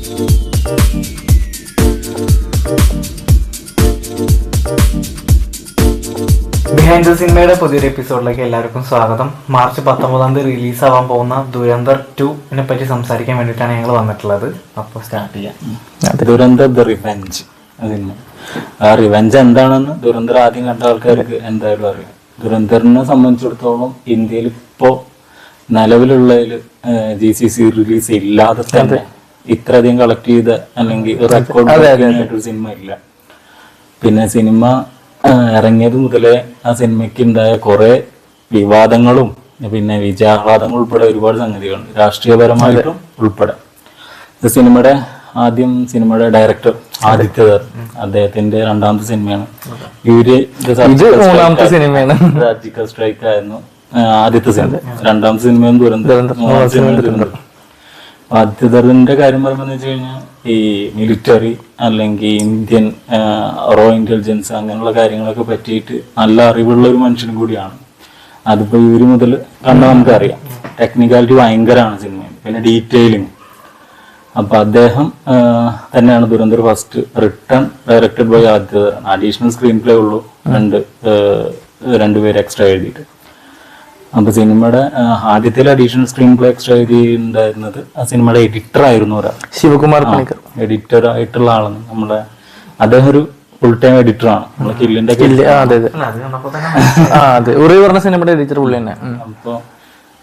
Behind the സിനിമയുടെ പുതിയൊരു എപ്പിസോഡിലേക്ക് എല്ലാവർക്കും സ്വാഗതം. മാർച്ച് 19 റിലീസാവാൻ പോകുന്ന ദുരന്തർ 2 പറ്റി സംസാരിക്കാൻ വേണ്ടിയിട്ടാണ് ഞങ്ങൾ വന്നിട്ടുള്ളത്. അപ്പോൾ സ്റ്റാർട്ട് ചെയ്യാം. Dhurandhar the revenge. ആ റിവെഞ്ച് എന്താണെന്ന് ദുരന്തർ ആദ്യം കണ്ട ആൾക്കാർക്ക് എന്തായാലും അറിയാം. ദുരന്തറിനെ സംബന്ധിച്ചിടത്തോളം ഇന്ത്യയിൽ ഇപ്പോൾ നിലവിലുള്ളതിൽ GCC റിലീസ് ഇല്ലാതെ തന്നെ ഇത്രയധികം കളക്ട് ചെയ്ത അല്ലെങ്കിൽ റെക്കോർഡ് സിനിമ ഇല്ല. പിന്നെ സിനിമ ഇറങ്ങിയത് മുതലേ ആ സിനിമയ്ക്ക് ഉണ്ടായ കുറെ വിവാദങ്ങളും പിന്നെ വിജയാഹ്ലാദങ്ങൾ ഉൾപ്പെടെ ഒരുപാട് സംഗതികളുണ്ട്, രാഷ്ട്രീയപരമായിട്ടും ഉൾപ്പെടെ. സിനിമയുടെ ഡയറക്ടർ ആദിത്യദർ, അദ്ദേഹത്തിന്റെ രണ്ടാമത്തെ സിനിമയാണ്. സർജിക്കൽ സ്ട്രൈക്ക് ആയിരുന്നു ആദ്യത്തെ സിനിമ. രണ്ടാമത്തെ സിനിമയും ദുരന്തർ. ആദിത്യദറിന്റെ കാര്യം പറയുമ്പോൾ വെച്ച് കഴിഞ്ഞാൽ ഈ മിലിറ്ററി അല്ലെങ്കിൽ ഇന്ത്യൻ റോ ഇന്റലിജൻസ് അങ്ങനെയുള്ള കാര്യങ്ങളൊക്കെ പറ്റിയിട്ട് നല്ല അറിവുള്ള ഒരു മനുഷ്യനും കൂടിയാണ്. അതിപ്പോ ഇവര് മുതൽ കണ്ടാൽ നമുക്കറിയാം. ടെക്നിക്കാലിറ്റി ഭയങ്കരമാണ് സിനിമയിൽ, പിന്നെ ഡീറ്റെയിലിംഗ്. അപ്പൊ അദ്ദേഹം തന്നെയാണ് Dhurandhar first return directed by Aditya Dhar. Additional screenplay ഉള്ളൂ, രണ്ടുപേര് എക്സ്ട്രാ എഴുതിയിട്ട്. അപ്പൊ സിനിമയുടെ ആദ്യത്തെ അഡീഷണൽ സ്ക്രീൻ പ്ലേ എക്സ്ട്രാ എഴുതിയിട്ടുണ്ടായിരുന്നത് ആ സിനിമയുടെ എഡിറ്റർ ആയിരുന്നു ഒരാൾ, ശിവകുമാർ പണിക്കർ. എഡിറ്റർ ആയിട്ടുള്ള ആളാണ് നമ്മുടെ. അദ്ദേഹം ഒരു ഫുൾ ടൈം എഡിറ്ററാണ്. നമ്മളെ കില്ലിന്റെ സിനിമയുടെ എഡിറ്റർ പുള്ളി തന്നെ. അപ്പൊ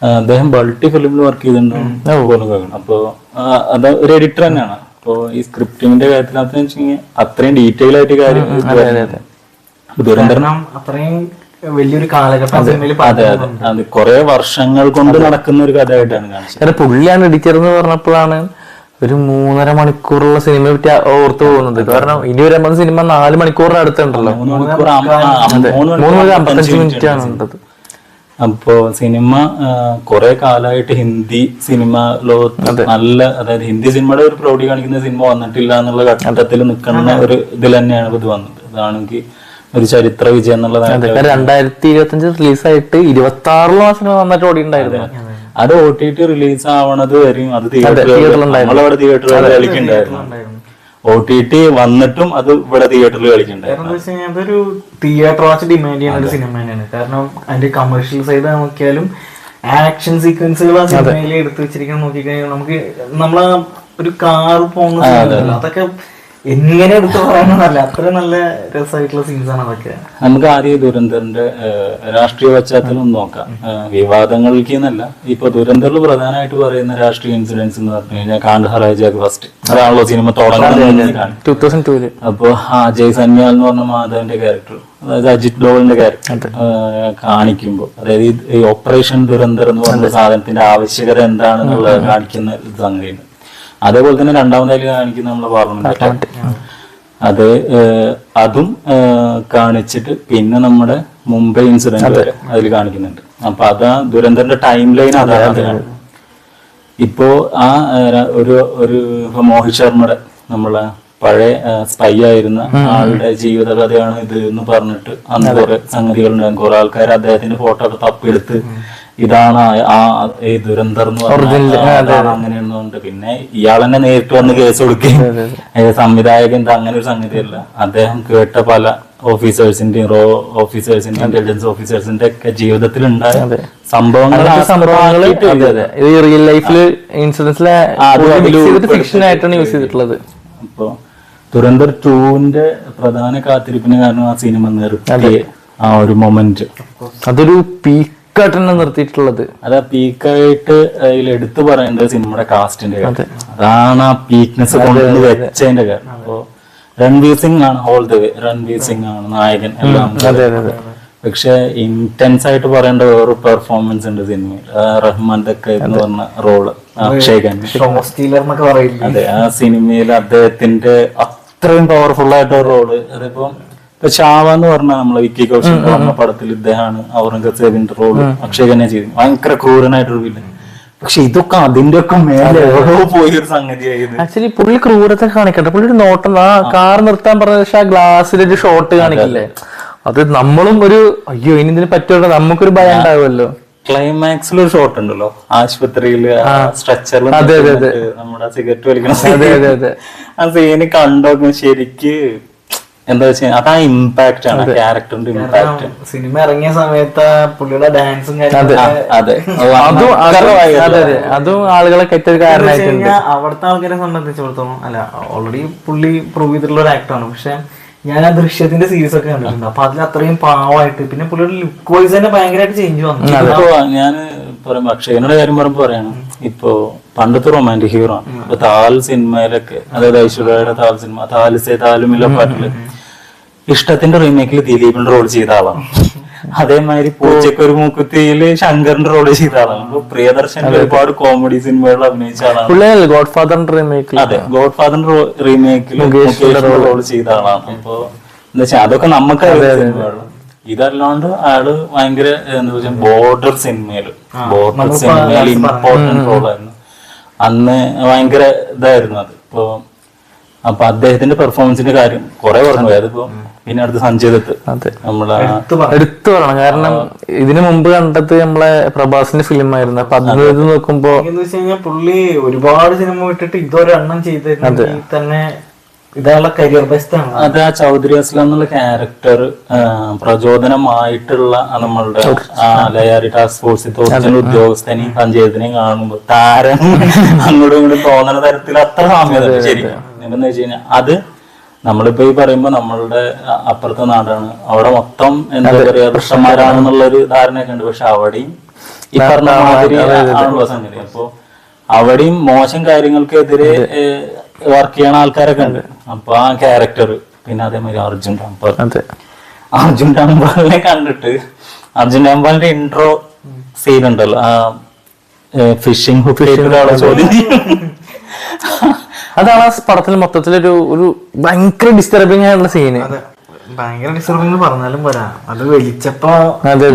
അദ്ദേഹം ബൾട്ടി ഫിലിമിൽ വർക്ക് ചെയ്തിട്ടുണ്ടാവും. അപ്പൊ അത് ഒരു എഡിറ്റർ തന്നെയാണ്. അപ്പൊ ഈ സ്ക്രിപ്റ്റിങ്ങിന്റെ കാര്യത്തിനകത്ത് വെച്ചാൽ അത്രയും ഡീറ്റെയിൽ ആയിട്ട് കാര്യം ദുരന്തരം അത്രയും വലിയൊരു കാലഘട്ടം, കുറെ വർഷങ്ങൾ കൊണ്ട് നടക്കുന്ന ഒരു കഥയായിട്ടാണ് കാണിച്ചത്. പുള്ളിയാണ് എഡിറ്റർ എന്ന് പറഞ്ഞപ്പോഴാണ് ഒരു 3.5 മണിക്കൂറുള്ള സിനിമ പറ്റി ഓർത്തു പോകുന്നത്. കാരണം ഇനി വരുമ്പോൾ സിനിമ 4 മണിക്കൂറിന് അടുത്തുണ്ടല്ലോ, 3:55 മിനിറ്റ് ആണ് ഉണ്ടത്. അപ്പോ സിനിമ കുറെ കാലമായിട്ട് ഹിന്ദി സിനിമ ലോകത്ത് നല്ല, അതായത് ഹിന്ദി സിനിമയുടെ ഒരു പ്രൗഢി കാണിക്കുന്ന സിനിമ വന്നിട്ടില്ല എന്നുള്ള ഘട്ടത്തിൽ നിൽക്കുന്ന ഒരു ഇതിൽ തന്നെയാണ് ഇത് വന്നത്. അതാണെങ്കിൽ ഒരു ചരിത്ര വിജയം എന്നുള്ളതാണ്. 2025 റിലീസായിട്ട് 26 സിനിമ വന്നിട്ട് ഓടിയിട്ടുണ്ടായിരുന്നു. അത് OTT റിലീസ് ആവണത് വരെയും അത് നമ്മളവിടെ തിയേറ്ററുകളിൽ കളിക്കുന്നുണ്ടായിരുന്നു. OTT വന്നിട്ടും അത് ഇവിടെ തിയേറ്ററിൽ കളിക്കുന്നുണ്ടായിരുന്നു. അതൊരു തിയേറ്റർ വാച്ച് ഡിമാൻഡ് ചെയ്യുന്ന ഒരു സിനിമ തന്നെയാണ്. കാരണം അതിന്റെ കമേഴ്ഷ്യൽ സൈഡ് നോക്കിയാലും ആക്ഷൻ സീക്വൻസുകൾ ആ സിനിമയിൽ എടുത്തു വെച്ചിരിക്കുന്ന നോക്കിക്കഴിഞ്ഞാൽ നമുക്ക് നമ്മളെ ഒരു കാർ പോകുന്ന അതൊക്കെ എങ്ങനെ എടുത്തു പറയാനല്ല, അത്ര നല്ല രസമായിട്ടുള്ള സീൻസ് ആണ് അതൊക്കെ. നമുക്ക് ആദ്യം ദുരന്തറിന്റെ രാഷ്ട്രീയ പശ്ചാത്തലം നോക്കാം. വിവാദങ്ങൾക്ക് എന്നല്ല, ഇപ്പൊ ദുരന്തറിൽ പ്രധാനമായിട്ട് പറയുന്ന രാഷ്ട്രീയ ഇൻസിഡൻസ് എന്ന് പറഞ്ഞു കഴിഞ്ഞാൽ കാണ്ഡഹാർ ഹൈജാക്ക് ഫസ്റ്റ്. അതാണല്ലോ സിനിമ തുടങ്ങുന്നത് 2002. അപ്പൊ അജയ് സന്യാൽ എന്ന് പറഞ്ഞ മാധവന്റെ ക്യാരക്ടർ, അതായത് അജിത് ഡോവലിന്റെ ക്യാരക്ടർ കാണിക്കുമ്പോൾ, അതായത് ഈ ഓപ്പറേഷൻ ദുരന്തർ എന്ന് പറഞ്ഞ സാധനത്തിന്റെ ആവശ്യകത എന്താണെന്നുള്ളത് കാണിക്കുന്ന സംഗതിയുണ്ട്. അതേപോലെ തന്നെ രണ്ടാമതായി കാണിക്കുന്ന നമ്മളെ പാർലമെന്റ്, അതും കാണിച്ചിട്ട് പിന്നെ നമ്മുടെ മുംബൈ ഇൻസിഡന്റ് വരെ അതിൽ കാണിക്കുന്നുണ്ട്. അപ്പൊ അതാ ദുരന്തന്റെ ടൈം ലൈൻ അതാണ്. ഇപ്പോ ആ ഒരു മോഹിത് ശർമ്മയുടെ നമ്മളെ പഴയ സ്പൈ ആയിരുന്ന ആളുടെ ജീവിതകഥയാണ് ഇത് എന്ന് പറഞ്ഞിട്ട് അന്ന് കുറെ സംഗതികളുണ്ടായിരുന്നു. കുറെ ആൾക്കാർ അദ്ദേഹത്തിന്റെ ഫോട്ടോ ഒക്കെ തപ്പിയെടുത്ത് ഇതാണ് ഈ ദുരന്തർ എന്ന് പറഞ്ഞാൽ അങ്ങനെയൊന്നുണ്ട്. പിന്നെ ഇയാൾ തന്നെ നേരിട്ട് വന്ന് കേസ് കൊടുക്കുകയും സംവിധായകൻ അങ്ങനെ ഒരു സംഗതിയല്ല. അദ്ദേഹം കേട്ട പല ഓഫീസേഴ്സിന്റെയും റോ ഓഫീസേഴ്സിന്റെയും ഇന്റലിജൻസ് ഓഫീസേഴ്സിന്റെ ഒക്കെ ജീവിതത്തിലുണ്ടായ സംഭവങ്ങൾ റിയൽ ലൈഫിൽ ഇൻസിഡൻസിലെ ഫിക്ഷൻ ആയിട്ടാണ് യൂസ് ചെയ്തിട്ടുള്ളത്. അപ്പൊ ദുരന്തർ 2ന്റെ പ്രധാന കാത്തിരിപ്പിന് കാരണം ആ സിനിമ നിർത്തിയ ആ ഒരു മൊമെന്റ്, അതൊരു പീക്ക് നിർത്തിയിട്ടുള്ളത്. അത് പീക്കായിട്ട് അതിൽ എടുത്തു പറയേണ്ടത് സിനിമയുടെ കാസ്റ്റിന്റെ കാര്യം. അതാണ് ആ പീക്ക്നെസ് കൊണ്ടുവന്ന് വെച്ചതിന്റെ കാര്യം. അപ്പോ രൺവീർ സിംഗ് ആണ് all the way, Ranveer Singh ആണ് നായകൻ എല്ലാം. പക്ഷെ ഇന്റൻസ് ആയിട്ട് പറയേണ്ട വേറെ പെർഫോമൻസ് ഉണ്ട് സിനിമയിൽ. റഹ്മാൻ ദക്ക എന്ന് പറഞ്ഞ റോള്, അക്ഷയ് ഖന്ന, അതെ, ആ സിനിമയിൽ അദ്ദേഹത്തിന്റെ അത്രയും പവർഫുൾ ആയിട്ടൊരു റോള്. അതിപ്പോ ഇപ്പൊ ഷാവ എന്ന് പറഞ്ഞ നമ്മളെ വിക്കി കൗശൽ പറഞ്ഞ പടത്തിൽ ഇദ്ദേഹമാണ് ഔറംഗസേബിന്റെ റോള് അക്ഷയ് ഖന്ന ചെയ്തു. ഭയങ്കര ക്രൂരനായിട്ടൊരു വില്ലൻ. പക്ഷെ ഇതൊക്കെ അതിന്റെ ഒക്കെ മേലെ എവിടെയോ പോയൊരു സംഗതിയായിരുന്നു. ആക്ച്വലി പുള്ളി ക്രൂരത്തെ കാണിക്കട്ടെ, പുള്ളി ഒരു നോട്ടം, ആ കാർ നിർത്താൻ പറഞ്ഞ പക്ഷെ ആ ഗ്ലാസ്സിലൊരു ഷോട്ട് കാണിക്കില്ലേ, അത് നമ്മളും ഒരു അയ്യോ ഇനി ഇതിന് പറ്റുമല്ലോ നമുക്കൊരു ഭയം ഉണ്ടാവുമല്ലോ. ക്ലൈമാക്സിൽ ഒരു ഷോട്ട് ഉണ്ടല്ലോ ആശുപത്രിയില് സ്ട്രെച്ചറിൽ നമ്മുടെ സിഗരറ്റ് വലിക്കണം, ആ സീന് കണ്ടോക്കെ ശരിക്ക് എന്താ വെച്ചാൽ അതാ ഇമ്പാക്ട് ആണ്, ക്യാരക്ടറിന്റെ ഇമ്പാക്ട്. സിനിമ ഇറങ്ങിയ സമയത്ത് പുള്ളിയുടെ ഡാൻസും അതെ അതും ആളുകളെ കെറ്റൊരു കാരണമായിട്ടുണ്ട്. അവിടുത്തെ ആൾക്കാരെ സംബന്ധിച്ചിടത്തോളം അല്ല, ഓൾറെഡി പുള്ളി പ്രൂവ് ചെയ്തിട്ടുള്ള ഒരു ആക്ടറാണ്. പക്ഷെ ഞാൻ ആ ദൃശ്യത്തിന്റെ സീരീസ് ഒക്കെ കണ്ടിട്ടുണ്ട്. അപ്പൊ അതിൽ അത്രയും പാവമായിട്ട്, പിന്നെ പുള്ളിയുടെ ലുക്ക് വൈസ് തന്നെ ഭയങ്കരമായിട്ട് ചേഞ്ച് വന്നു. ഇപ്പൊ ഞാൻ പറയുമ്പോ അക്ഷയനോട് കാര്യം പറയുമ്പോ പറയണം, ഇപ്പൊ പണ്ടത്തെ റൊമാൻറ്റിക് ഹീറോ ആണ്. ഇപ്പൊ താൽ സിനിമയിലൊക്കെ, അതായത് ഐശ്വര്യയുടെ താൽ സിനിമ, താലിസെ താലുമില്ല പാട്ടില് ഇഷ്ടത്തിന്റെ റീമേക്കിൽ ദിലീപിന്റെ റോൾ ചെയ്ത ആളാണ്. അതേമാതിരി പൂച്ചക്കൊരു മൂക്കുത്തിയില് ശങ്കറിന്റെ റോൾ ചെയ്ത ആളാണ്. ഇപ്പൊ പ്രിയദർശന്റെ ഒരുപാട് കോമഡി സിനിമകളിൽ അഭിനയിച്ച ആളാണ്. ഗോഡ് ഫാദറിന്റെ റീമേക്കിൽ, അതെ, ഗോഡ് ഫാദറിന്റെ റീമേക്കിൽ മുകേഷിന്റെ റോൾ ചെയ്ത ആളാണ്. അപ്പൊ എന്താ വെച്ചാൽ അതൊക്കെ നമുക്ക് ഇതല്ലാണ്ട് അയാള് ഭയങ്കര എന്താ വെച്ചാൽ ബോർഡർ സിനിമയില് ഇമ്പോർട്ടന്റ് റോളായിരുന്നു. അന്ന് ഭയങ്കര ഇതായിരുന്നു അത്. ഇപ്പൊ അപ്പൊ അദ്ദേഹത്തിന്റെ പെർഫോമൻസിന്റെ കാര്യം കുറെ പറഞ്ഞു. അതിപ്പോ പിന്നെ അടുത്ത് സഞ്ജയ് ദത്ത് നമ്മളെ എടുത്തു പറയണം. കാരണം ഇതിനു മുമ്പ് കണ്ടത് നമ്മളെ പ്രഭാസിന്റെ ഫിലിം ആയിരുന്നു. അപ്പൊ അത് നോക്കുമ്പോ എന്ന് വെച്ച് കഴിഞ്ഞാൽ പുള്ളി ഒരുപാട് സിനിമ വിട്ടിട്ട് ഇതൊരെണ്ണം ചെയ്തിട്ടുണ്ടെങ്കിൽ തന്നെ ഇതായുള്ള കരിയർ ബെസ്റ്റ് ആണ്. അത് ആ ചൗധരി അസ്ലാം എന്നുള്ള ക്യാരക്ടർ പ്രചോദനമായിട്ടുള്ള നമ്മളുടെ ലയാരി ടാസ്ക് ഫോഴ്സിൽ തോറ്റ ഉദ്യോഗസ്ഥനെയും പഞ്ചായത്തിനെയും കാണുമ്പോൾ താരം അങ്ങോട്ടും ഇങ്ങോട്ടും തോന്നുന്ന തരത്തിൽ അത്ര സാമ്യത ശരിക്കും. എന്താന്ന് വെച്ച് കഴിഞ്ഞാൽ അത് നമ്മളിപ്പോ ഈ പറയുമ്പോ നമ്മളുടെ അപ്പുറത്തെ നാടാണ്, അവിടെ മൊത്തം എന്താ പറയാ കൃഷ്ണന്മാരാണെന്നുള്ളൊരു ധാരണയൊക്കെ ഉണ്ട്. പക്ഷെ അവിടെയും ഈ പറഞ്ഞ മാതിരി ആണുള്ള സംഗതി. അപ്പൊ അവിടെയും മോശം കാര്യങ്ങൾക്കെതിരെ വർക്ക് ചെയ്യണ ആൾക്കാരൊക്കെ ഉണ്ട്. അപ്പൊ ആ ക്യാരക്ടർ, പിന്നെ അതേമാതിരി അർജുൻ രാംപാലിനെ കണ്ടിട്ട്, അർജുൻ രാംപാലിന്റെ ഇൻട്രോ സീൻ ഉണ്ടല്ലോ, ആ ഫിഷിംഗ് ഹുക്കിലൊരാളെ ചോദ്യം അതാണ് ആ പടത്തിൽ മൊത്തത്തിലൊരു ഭയങ്കര ഡിസ്റ്റർബിങ് ആയിട്ടുള്ള സീന്. ഭയങ്കര ഡിസ്റ്റർബിങ് പറഞ്ഞാലും പോരാ, അത് വലിച്ചപ്പോ അതെ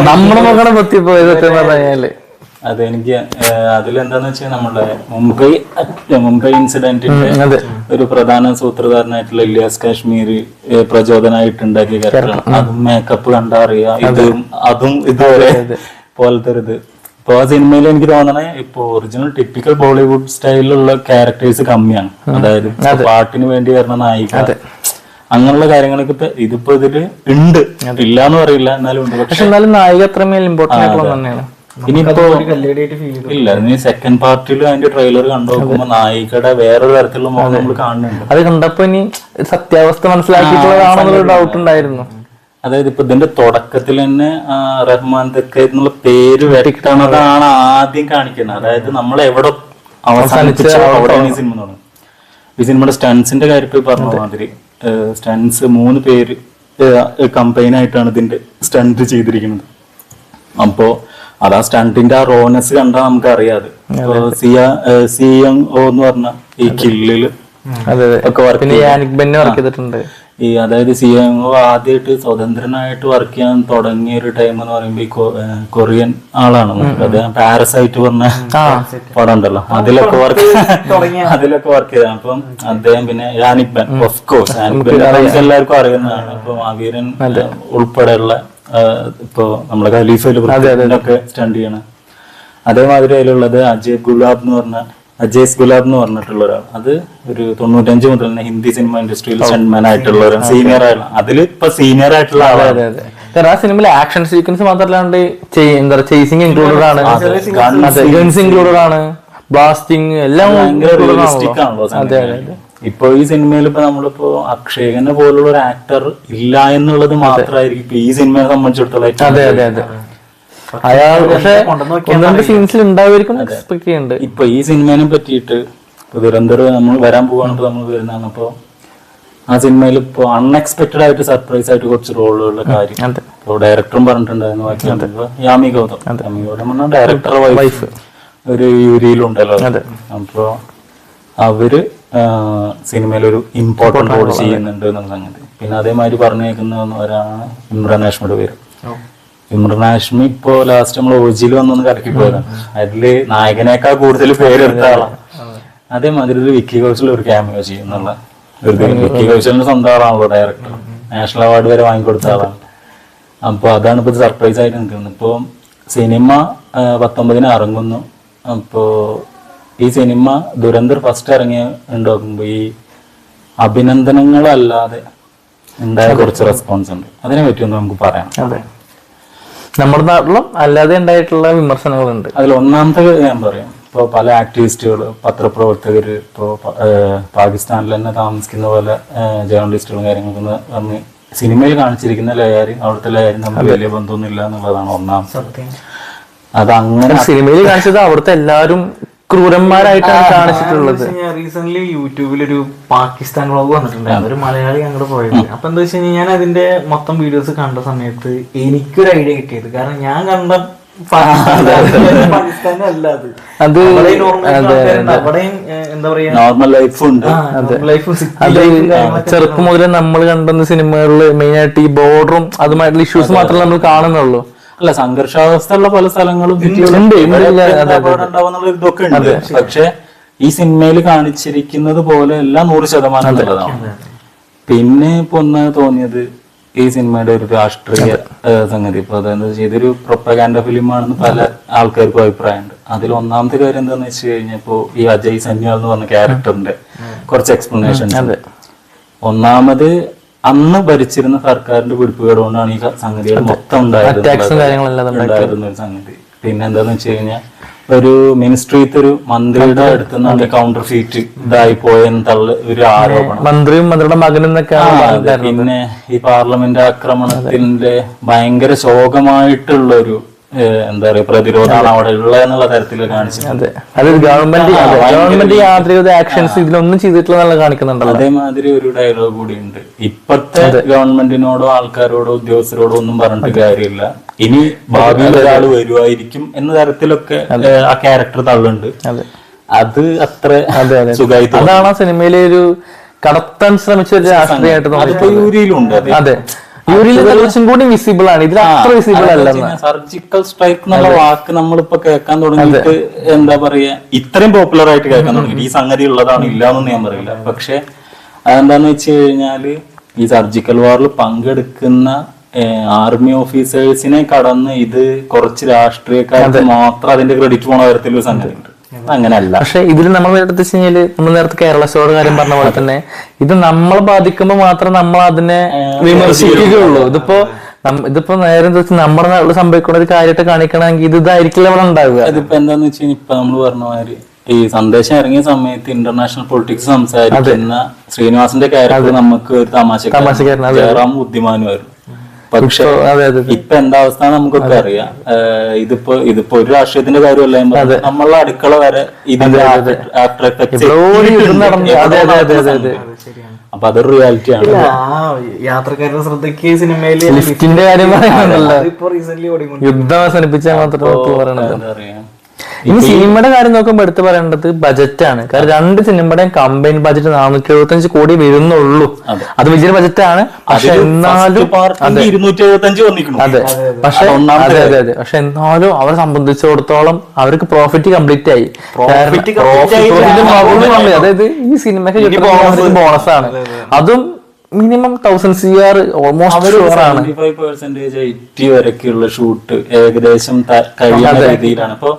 നമ്മുടെ മക്കളെ പൊത്തിപ്പോയത് പറഞ്ഞാല്. അതെനിക്ക് അതിലെന്താന്ന് വെച്ചാൽ നമ്മുടെ മുംബൈ ഇൻസിഡന്റിന്റെ ഒരു പ്രധാന സൂത്രധാരനായിട്ടുള്ള ഇലിയാസ് കാശ്മീരി പ്രചോദനമായിട്ടുണ്ടാക്കിയ കാര്യമാണ്. അതും മേക്കപ്പ് കണ്ടാ അറിയാം, അതും ഇതുവരെ പോലത്തെ ഒരു ഇത്. ഇപ്പൊ ആ സിനിമയിൽ എനിക്ക് തോന്നണേ ഇപ്പൊ ഒറിജിനൽ ടിപ്പിക്കൽ ബോളിവുഡ് സ്റ്റൈലിലുള്ള ക്യാരക്ടേഴ്സ് കമ്മിയാണ്. അതായത് പാട്ടിന് വേണ്ടി വരുന്ന നായിക, അങ്ങനെയുള്ള കാര്യങ്ങളൊക്കെ ഇപ്പൊ ഇതിപ്പോ ഇതില് ഉണ്ട്, ഇല്ലാന്ന് പറയില്ല, എന്നാലും ഉണ്ട്. പക്ഷെ എന്നാലും നായിക അത്രമേൽ ഇമ്പോർട്ടന്റ് ആയിട്ടുള്ള തന്നെയാണ്. ഇനിയിപ്പോ ഇല്ല, ഇനി സെക്കൻഡ് പാർട്ടിൽ അതിന്റെ ട്രെയിലർ കണ്ടു നോക്കുമ്പോ നായികയുടെ വേറൊരു തരത്തിലുള്ള മുഖം നമ്മൾ കാണുന്നുണ്ട്. അത് കണ്ടപ്പോ ഇനി സത്യാവസ്ഥ മനസ്സിലാക്കിയിട്ടുള്ളതാണെന്നൊരു ഡൗട്ട് ഉണ്ടായിരുന്നു. അതായത് ഇപ്പൊ ഇതിന്റെ തുടക്കത്തിൽ തന്നെ റഹ്മാൻ തെക്ക എന്നുള്ള പേര് വെട്ടണതാണ് ആദ്യം കാണിക്കുന്നത്. അതായത് നമ്മൾ എവിടെ അവസാനിപ്പിച്ചോ അവിടെയാണ് ഈ സിനിമ തുടങ്ങുന്നത്. ഈ സിനിമയുടെ സ്റ്റൺസിന്റെ കാര്യത്തിൽ പറഞ്ഞ മാതിരി സ്റ്റൺസ് 3 പേര് കമ്പൈനായിട്ടാണ് ഇതിന്റെ സ്റ്റണ്ട് ചെയ്തിരിക്കുന്നത്. അപ്പോ അതാ സ്റ്റണ്ടിന്റെ ആ റോനസ് കണ്ടാൽ നമുക്ക് അറിയാതെ. CMO എന്ന് പറഞ്ഞ ഈ കില്ലില് ഒക്കെ വർക്ക് ചെയ്തിട്ടുണ്ട്. ഈ അതായത് CMO ആദ്യമായിട്ട് സ്വതന്ത്രനായിട്ട് വർക്ക് ചെയ്യാൻ തുടങ്ങിയ ഒരു ടൈം എന്ന് പറയുമ്പോ ഈ കൊറിയൻ ആളാണ്. അദ്ദേഹം പാരസൈറ്റ് പറഞ്ഞ പടം ഉണ്ടല്ലോ, അതിലൊക്കെ വർക്ക് ചെയ്താണ്. അപ്പം അദ്ദേഹം പിന്നെ യാനിക് ബെൻ, ഓഫ് കോഴ്സ് എല്ലാവർക്കും അറിയുന്നതാണ്. അപ്പൊ ആവീരൻ ഉൾപ്പെടെയുള്ള ഇപ്പൊ നമ്മളെ ഖലീഫയിലൊക്കെ സ്റ്റണ്ട് ചെയ്യണം. അതേമാതിരി അതിലുള്ളത് അജയ് ഗുലാബ് എന്ന് പറഞ്ഞിട്ടുള്ള ഒരാൾ. അത് ഒരു 95 മുതൽ തന്നെ ഹിന്ദി സിനിമ ഇൻഡസ്ട്രിയിൽ സ്റ്റണ്ട്മാൻ ആയിട്ടുള്ള ഒരു സീനിയർ ആയിട്ടുള്ള, അതിൽ ഇപ്പൊ സീനിയർ ആയിട്ടുള്ള ആളാണ്. ആ സിനിമയിലെ ആക്ഷൻ സീക്വൻസ് മാത്രമല്ലാണ്ട് എന്താ ചേസിംഗ് ഇൻക്ലൂഡഡ് ആണ്, ഗൺസ് ഇൻക്ലൂഡഡ് ആണ്, ബ്ലാസ്റ്റിംഗ് എല്ലാം ഭയങ്കര റിയലിസ്റ്റിക് ആണല്ലോ. ഇപ്പൊ ഈ സിനിമയിൽ ഇപ്പൊ നമ്മളിപ്പോ അക്ഷയനെ പോലുള്ള ഒരു ആക്ടർ ഇല്ല എന്നുള്ളത് മാത്രമായിരിക്കും ഇപ്പൊ ഈ സിനിമയെ സംബന്ധിച്ചിടത്തോളം. അയാൾ പക്ഷെ സീൻസിൽ ഉണ്ടാവുമായിരിക്കും എക്സ്പെക്ട് ചെയ്യുന്നുണ്ട്. ഇപ്പൊ ഈ സിനിമയെ പറ്റിയിട്ട് ദുരന്തർ നമ്മൾ വരാൻ പോവാണ്, നമ്മൾ വരുന്നതാണ്. അപ്പൊ ആ സിനിമയിൽ ഇപ്പൊ അൺഎക്സ്പെക്ടഡ് ആയിട്ട് സർപ്രൈസ് ആയിട്ട് കുറച്ച് റോളുകളുടെ കാര്യം ഇപ്പൊ ഡയറക്ടറും പറഞ്ഞിട്ടുണ്ടായിരുന്നു. യാമി ഗൗതം പറഞ്ഞ ഡയറക്ടർ വൈഫ് ഒരു യൂരിയിലുണ്ടല്ലോ. അപ്പൊ അവര് സിനിമയിലൊരു ഇമ്പോർട്ടന്റ് റോൾ ചെയ്യുന്നുണ്ട് എന്നുള്ള സംഗതി. പിന്നെ അതേമാതിരി പറഞ്ഞേക്കുന്നവരാണ് ഇമ്രാൻ ഹാഷ്മിയുടെ പേര്. ഇമ്രാൻ ഹാഷ്മി ഇപ്പോ ലാസ്റ്റ് നമ്മൾ OG വന്നൊന്ന് കറക്കി പോയതാണ്. അതില് നായകനേക്കാൾ കൂടുതൽ പേരെടുത്ത ആളാണ്. അതേമാതിരി ഒരു വിക്കി കൗശൽ ഒരു ക്യാമിയോ ചെയ്യുന്നുള്ള ഒരു വിക്കി കൗശലിന്റെ സ്വന്തം ആളാണല്ലോ ഡയറക്ടർ, നാഷണൽ അവാർഡ് വരെ വാങ്ങിക്കൊടുത്ത ആളാണ്. അപ്പൊ അതാണ് ഇപ്പൊ സർപ്രൈസ് ആയിട്ട് നിൽക്കുന്നത്. ഇപ്പൊ സിനിമ 19 ഇറങ്ങുന്നു. അപ്പോ ഈ സിനിമ ദുരന്തർ ഫസ്റ്റ് ഇറങ്ങിയ നോക്കുമ്പോ ഈ അഭിനന്ദനങ്ങളല്ലാതെ ഉണ്ടായ കുറച്ച് റെസ്പോൺസ് ഉണ്ട്. അതിനെ പറ്റിയൊന്നും നമുക്ക് പറയാം. അതെ, നമ്മുടെ നാട്ടിലും അല്ലാതെ ഉണ്ടായിട്ടുള്ള വിമർശനങ്ങളുണ്ട്. അതിൽ ഒന്നാമത്തെ ഞാൻ പറയാം, ഇപ്പോൾ പല ആക്ടിവിസ്റ്റുകൾ, പത്രപ്രവർത്തകർ, ഇപ്പോൾ പാകിസ്ഥാനിൽ തന്നെ താമസിക്കുന്ന പോലെ ജേർണലിസ്റ്റുകളും കാര്യങ്ങളൊക്കെ പറഞ്ഞ് സിനിമയിൽ കാണിച്ചിരിക്കുന്ന ലയാരി അവിടുത്തെ ലയാരി നമുക്ക് വലിയ ബന്ധമൊന്നും ഇല്ല എന്നുള്ളതാണ് ഒന്നാമത്തെ. അത് അങ്ങനെ സിനിമയിൽ കാണിച്ചത് അവിടുത്തെ എല്ലാവരും ക്രൂരന്മാരായിട്ടാണ് കാണിച്ചിട്ടുള്ളത്. റീസെന്റ് യൂട്യൂബിൽ ഒരു പാകിസ്ഥാൻ വ്ളോഗ് വന്നിട്ടുണ്ടായിരുന്നു, ഒരു മലയാളി അങ്ങോട്ട് പോയത്. അപ്പൊ എന്താ വെച്ച് കഴിഞ്ഞാൽ ഞാൻ അതിന്റെ മൊത്തം വീഡിയോസ് കണ്ട സമയത്ത് എനിക്കൊരു ഐഡിയ കിട്ടിയത്, കാരണം ഞാൻ കണ്ട പാകിസ്ഥാനല്ല അത് അവിടെയും എന്താ പറയാ നോർമൽ ലൈഫ് ഉണ്ട്. ചെറുപ്പം മുതലേ നമ്മൾ കണ്ടുന്ന സിനിമകളിൽ മെയിൻ ആയിട്ട് ഈ ബോർഡറും അതുമായിട്ടുള്ള ഇഷ്യൂസ് മാത്രമേ നമ്മൾ കാണുന്നുള്ളൂ. അല്ല, സംഘർഷാവസ്ഥയുള്ള പല സ്ഥലങ്ങളും ഇതൊക്കെ ഉണ്ട്. പക്ഷെ ഈ സിനിമയിൽ കാണിച്ചിരിക്കുന്നത് പോലെ എല്ലാം 100% ഉള്ളതാണ്. പിന്നെ ഇപ്പൊ ഒന്ന് തോന്നിയത് ഈ സിനിമയുടെ ഒരു രാഷ്ട്രീയ സംഗതി. ഇപ്പൊ അതെന്താ വെച്ചാൽ ഇതൊരു പ്രൊപ്പഗാൻഡ ഫിലിമാണെന്ന് പല ആൾക്കാർക്കും അഭിപ്രായമുണ്ട്. അതിൽ ഒന്നാമത്തെ കാര്യം എന്താന്ന് വെച്ച് കഴിഞ്ഞപ്പോ ഈ അജയ് സന്യാൽ എന്ന് പറഞ്ഞ ക്യാരക്ടറിന്റെ കുറച്ച് എക്സ്പ്ലനേഷൻസ്. ഒന്നാമത് അന്ന് ഭരിച്ചിരുന്ന സർക്കാരിന്റെ പിടിപ്പുകേട് കൊണ്ടാണ് ഈ സംഗതികൾ മൊത്തം ഉണ്ടായിരുന്ന ഒരു സംഗതി. പിന്നെ എന്താന്ന് വെച്ച് കഴിഞ്ഞാൽ ഒരു മിനിസ്ട്രിത്തെ ഒരു മന്ത്രിയുടെ അടുത്ത് നിന്നാണ് കൗണ്ടർ ഫീറ്റ് ഇതായി പോയെന്നുള്ള ഒരു ആരോപണം. മന്ത്രിയും മന്ത്രിയുടെ മകനും പിന്നെ ഈ പാർലമെന്റ് ആക്രമണത്തിന്റെ ഭയങ്കര ശോകമായിട്ടുള്ള ഒരു എന്താ പറയാ പ്രതിരോധമാണ് അവിടെ ഉള്ളത് എന്നുള്ള തരത്തിൽ കാണിച്ചിട്ടുണ്ട്. ഗവൺമെന്റ് യാതൊരു ആക്ഷൻസ് ഇതിലൊന്നും ചെയ്തിട്ടില്ല കാണിക്കുന്നുണ്ടല്ലോ. അതേമാതിരി ഒരു ഡയലോഗ് കൂടി ഉണ്ട്, ഇപ്പത്തെ ഗവൺമെന്റിനോടോ ആൾക്കാരോടോ ഉദ്യോഗസ്ഥരോടോ ഒന്നും പറഞ്ഞിട്ട് കാര്യമില്ല, ഇനി ഭാവിയിൽ ഒരാൾ വരുമായിരിക്കും എന്ന തരത്തിലൊക്കെ ആ ക്യാരക്ടർ തള്ളുണ്ട്. അത് അത്ര സുഖമായി. അതാണ് ആ സിനിമയിലെ ഒരു കടത്താൻ ശ്രമിച്ച ഒരു രാഷ്ട്രീയമായിട്ട് അതിപ്പോ യൂരിയിലുണ്ട്. അതെ, കുറച്ചും കൂടി വിസിബിൾ ആണ്, ഇതിൽ അത്ര വിസിബിൾ അല്ല. സർജിക്കൽ സ്ട്രൈക്ക് എന്നുള്ള വാക്ക് നമ്മളിപ്പോ കേൾക്കാൻ തുടങ്ങിയിട്ട് എന്താ പറയാ, ഇത്രയും പോപ്പുലർ ആയിട്ട് കേൾക്കാൻ തുടങ്ങി. ഈ സംഗതി ഉള്ളതാണ് ഇല്ലാന്നൊന്നും ഞാൻ പറയില്ല. പക്ഷെ അതെന്താന്ന് വെച്ച് കഴിഞ്ഞാല് ഈ സർജിക്കൽ വാറിൽ പങ്കെടുക്കുന്ന ആർമി ഓഫീസേഴ്സിനെ കടന്ന് ഇത് കുറച്ച് രാഷ്ട്രീയക്കാർക്ക് മാത്രം അതിന്റെ ക്രെഡിറ്റ് പോണ തരത്തിലൊരു സംഗതി ഉണ്ട്. അങ്ങനെയല്ല. പക്ഷെ ഇതിൽ നമ്മൾ എടുത്തു കഴിഞ്ഞാല് നമ്മൾ നേരത്തെ കേരള സ്റ്റോയുടെ കാര്യം പറഞ്ഞ പോലെ തന്നെ ഇത് നമ്മളെ ബാധിക്കുമ്പോൾ മാത്രം നമ്മൾ അതിനെ വിമർശിക്കുകയുള്ളൂ. ഇതിപ്പോ നേരെ നമ്മുടെ നാട്ടിൽ സംഭവിക്കുന്ന ഒരു കാര്യമായിട്ട് കാണിക്കണമെങ്കിൽ ഇത് ഇതായിരിക്കില്ല അവിടെ ഉണ്ടാവുക. അതിപ്പോ എന്താന്ന് വെച്ച് കഴിഞ്ഞാൽ ഇപ്പൊ നമ്മള് പറഞ്ഞ മാതിരി ഈ സന്ദേശം ഇറങ്ങിയ സമയത്ത് ഇന്റർനാഷണൽ പൊളിറ്റിക്സ് സംസാരിക്കുന്ന ശ്രീനിവാസന്റെ ക്യാരക്ടർ നമുക്ക് ഒരു തമാശക്കാരൻ, ജയറാം ബുദ്ധിമാനുമായിരുന്നു. പക്ഷെ ഇപ്പൊ എന്താ അവസ്ഥ നമുക്കൊക്കെ അറിയാം. ഇതിപ്പോ ഒരു രാഷ്ട്രീയത്തിന്റെ കാര്യമല്ല, നമ്മളെ അടുക്കള വരെ ഇതിന്റെ ആഫ്റ്റർ എഫക്ട്സ്. അപ്പൊ അതൊരു റിയാലിറ്റി ആണ്. യാത്രക്കാരുടെ ശ്രദ്ധയ്ക്ക് സിനിമയില് ലിഫ്റ്റിന്റെ കാര്യം പറയാനല്ലോ, യുദ്ധം അവസാനിപ്പിച്ചാൽ മാത്രമേ പറയണത്. എന്താ പറയാ, ഇനി സിനിമയുടെ കാര്യം നോക്കുമ്പോൾ എടുത്ത് പറയേണ്ടത് ബജറ്റാണ്. കാരണം രണ്ട് സിനിമയുടെയും കമ്പൈൻ ബജറ്റ് 475 കോടി വരുന്നുള്ളൂ. അത് വലിയൊരു ബജറ്റാണ്. പക്ഷെ എന്നാലും പക്ഷെ എന്നാലും അവരെ സംബന്ധിച്ചിടത്തോളം അവർക്ക് പ്രോഫിറ്റ് കംപ്ലീറ്റ് ആയി. അതായത് ഈ സിനിമയ്ക്ക് കിട്ടുന്ന ബോണസാണ്. അതും മിനിമം 1000 CR ഓൾമോസ്റ്റ് ആണ്. 75% വരെയൊക്കെയുള്ള ഷൂട്ട് ഏകദേശം കഴിയുന്ന രീതിയിലാണ്. അപ്പൊ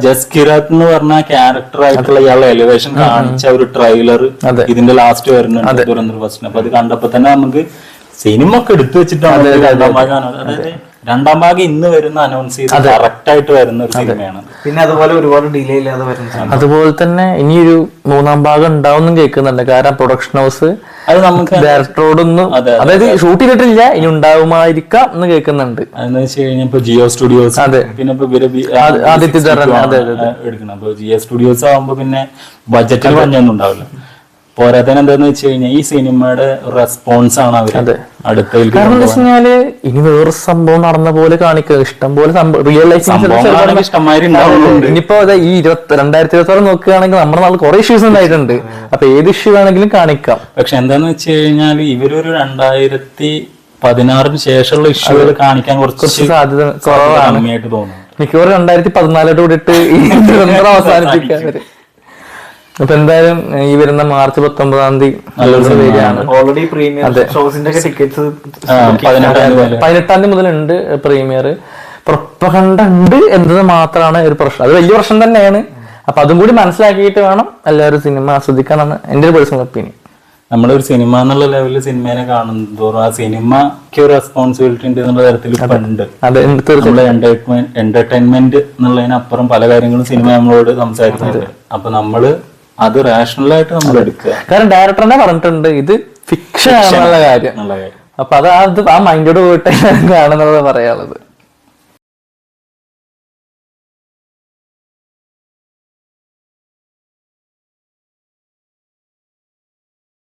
ജസ്കിറാത്ത് എന്ന് പറഞ്ഞ ക്യാരക്ടർ ആയിട്ടുള്ള ഇയാളുടെ എലിവേഷൻ കാണിച്ച ഒരു ട്രെയിലർ ഇതിന്റെ ലാസ്റ്റ് വരുന്നുണ്ട് ദുരന്തർ ഫസ്റ്റിന്. അപ്പൊ അത് കണ്ടപ്പോ തന്നെ നമുക്ക് സിനിമ ഒക്കെ എടുത്തു വെച്ചിട്ടാണ് രണ്ടാം ഭാഗം ഇന്ന് വരുന്ന അനൗൺസ് ചെയ്ത് കറക്റ്റ് ആയിട്ട് വരുന്ന ഒരു സിനിമയാണ്. പിന്നെ അതുപോലെ ഒരുപാട് ഡിലേ ഇല്ലാതെ വരുന്ന, അതുപോലെ തന്നെ ഇനിയൊരു 3ാം ഭാഗം ഉണ്ടാവും കേൾക്കുന്നുണ്ട്. കാരണം പ്രൊഡക്ഷൻ ഹൗസ് അത് നമുക്ക് ഡയറക്ടറോടൊന്നും, അതായത് ഷൂട്ട് ചെയ്തിട്ടില്ല, ഇനി ഉണ്ടാവുമായിരിക്കാം എന്ന് കേൾക്കുന്നുണ്ട്. അതെന്ന് വെച്ച് കഴിഞ്ഞാൽ ഇപ്പൊ ജിയോ സ്റ്റുഡിയോസ്, പിന്നെ എടുക്കണം. അപ്പൊ ജിയോ സ്റ്റുഡിയോസ് ആവുമ്പോ പിന്നെ ബഡ്ജറ്റിൽ പഞ്ഞൊന്നും ഉണ്ടാവില്ല. പോരാത്തന്നെ എന്താന്ന് വെച്ച് കഴിഞ്ഞാൽ ഈ സിനിമയുടെ റെസ്പോൺസ് ആണ് അവര് അടുത്തതിൽ. കാരണം എന്താ വെച്ച് കഴിഞ്ഞാല് ഇനി വേറെ സംഭവം നടന്ന പോലെ കാണിക്കുക, ഇഷ്ടം പോലെ റിയൽ ലൈഫ് ഇനിയിപ്പോ ഈ 2026 നോക്കുകയാണെങ്കിൽ നമ്മുടെ നാട്ടിൽ കുറെ ഇഷ്യൂസ് ഉണ്ടായിട്ടുണ്ട്. അപ്പൊ ഏത് ഇഷ്യൂ വേണമെങ്കിലും കാണിക്കാം. പക്ഷെ എന്താന്ന് വെച്ച് കഴിഞ്ഞാൽ ഇവരൊരു 2016 ശേഷമുള്ള ഇഷ്യൂകൾ കാണിക്കാൻ കുറച്ച് സാധ്യത കുറവാണ് തോന്നുന്നു. മിക്കവാറും 2014 കൂടിയിട്ട് ഈ ദുരന്തം അവസാനിപ്പിക്കാൻ. അപ്പൊ എന്തായാലും ഈ വരുന്ന മാർച്ച് 19-ാം തീയതി ഓൾറെഡി പ്രീമിയർ ഷോസിന്റെ ടിക്കറ്റ്സ് 18-ാം തീയതി മുതലുണ്ട് പ്രീമിയർ. പ്രൊപ്പഗണ്ട ഉണ്ട് എന്നത് മാത്രമാണ് ഒരു പ്രശ്നം. അത് വലിയ പ്രശ്നം തന്നെയാണ്. അപ്പൊ അതും കൂടി മനസ്സിലാക്കിയിട്ട് വേണം എല്ലാവരും സിനിമ ആസ്വദിക്കാനാണ് എന്റെ ഒരു പേഴ്സണൽ ഒപ്പീനിയൻ. നമ്മളൊരു സിനിമ എന്നുള്ള ലെവലിൽ സിനിമേനെ കാണുന്നതോറും ആ സിനിമയ്ക്ക് ഒരു റെസ്പോൺസിബിലിറ്റി ഉണ്ട് എന്നുള്ള തരത്തിൽ ഇപ്പൊ ഉണ്ട്. നമ്മള് എന്റർടൈൻമെന്റ് എന്നുള്ളതിനപ്പുറം പല കാര്യങ്ങളും സിനിമ നമ്മളോട് സംസാരിക്കുന്നുണ്ട്. അപ്പൊ നമ്മള് അത് റാഷണലായിട്ട് നമ്മൾ എടുക്കുക. കാരണം ഡയറക്ടർ തന്നെ പറഞ്ഞിട്ടുണ്ട് ഇത് ഫിക്ഷൻ ആണെന്നുള്ള കാര്യം. അപ്പൊ അത് ആ മൈൻഡോട് പോയിട്ട് കാണുന്നത് പറയാനുള്ളത്.